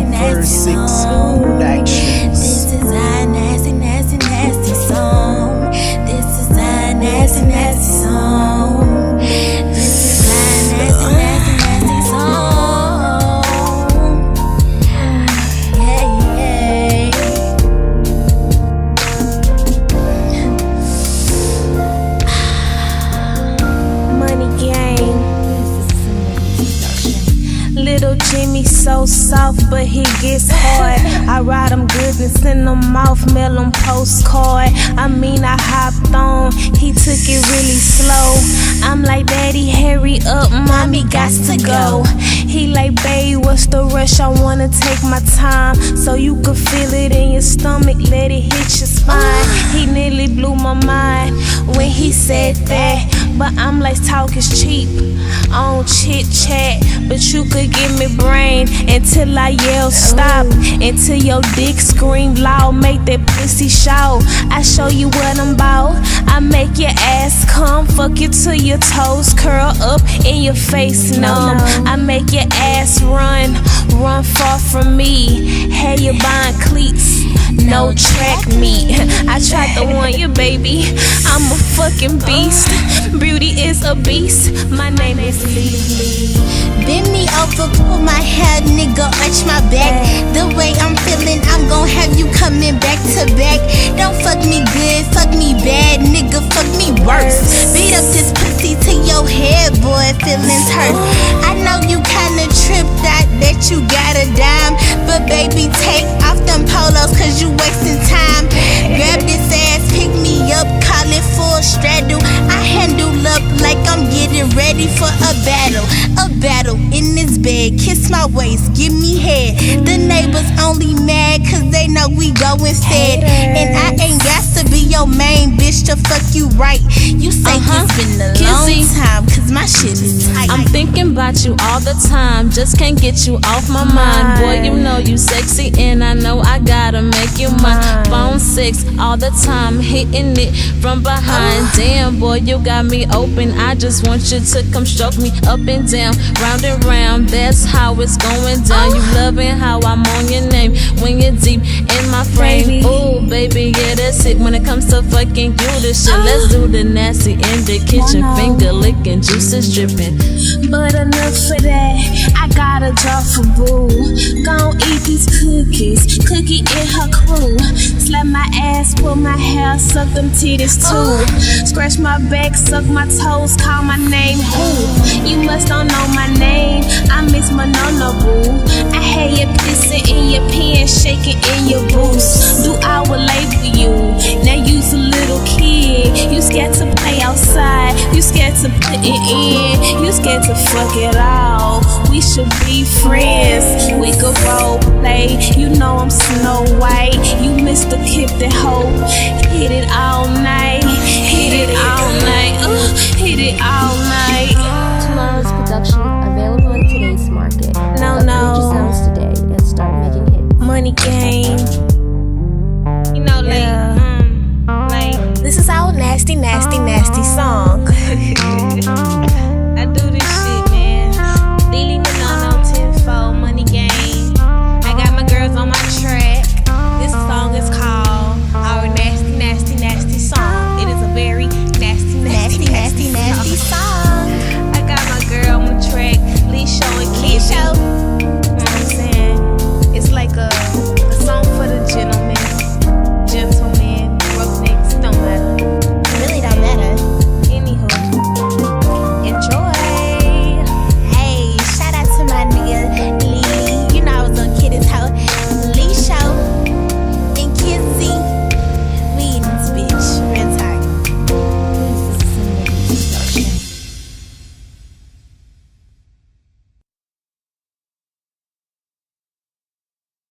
Comfort 6 Productions. This is a nasty, nasty, nasty song. This is a nasty, nasty song. This is a nasty, nasty, nasty song. Yeah, yeah. Money Gang. Little Jimmy so soft, but he gets hard. I ride him good and send him off, mail him postcard. I mean, I hopped on, he took it really slow. I'm like, Daddy, hurry up, mommy gots to go. He like, babe, what's the rush? I wanna take my time, so you could feel it in your stomach, let it hit your spine. He nearly blew my mind when he said that, but I'm like, talk is cheap, I don't chit chat, but you could give me brain until I yell stop, until your dick scream loud, make that pussy shout. I show you what I'm about, I make your ass come, fuck you till your toes curl up in your face numb. I make your ass run far from me. Hey, you buying cleats, no track meet. I tried to warn you, baby, I'm a fucking beast. Beauty is a beast, my name is Lily. Bend me over, pull my hair, nigga, arch my back. The way I'm feeling, I'm gon' have you coming back to back. Don't fuck me good, fuck me bad, nigga, fuck me worse. Beat up this pussy to your head, boy, feelings hurt. I know you kinda tripped out that you got a dime, but baby, take off them polos, cause you wasting time. Grab this ass, pick me up, call it full straddle. I handle up like I'm getting ready for a battle. A battle in this bed, kiss my waist, give me head. The neighbors only mad cause they know we going fed. And I ain't got to be your main bitch to fuck you right. You say it's been a long time cause my shit is tight. I'm thinking about you all the time, just can't get you off my mind. Boy, you know you sexy and I know I gotta make you mine. Phone 6 all the time, hitting it from behind. Damn, boy, you got me open, I just want you to come stroke me up and down, round and round, that's how it's going down. You loving how I'm on your name when you're deep in my frame. Ooh, baby, yeah, that's it. When it comes to fucking you, this shit, let's do the nasty in the kitchen. Finger licking, juices dripping. But enough for that, I got a jar for boo. Gon' eat these cookies, Cookie and her crew. Slap my ass, pull my hair, suck them titties too. Scratch my back, suck my toes, call my name who? You must don't know my name, I miss my no boo. I had you pissing in your pants, shaking in your boots. Do I will label you, now you's a little kid. You scared to play outside, you scared to put it in, you scared to fuck it all. We should be friends, we could role play. You know I'm Snow White, you Mr. Kipton Hope. Hit it all night, hit it all night, hit it all night. Tomorrow's production available in today's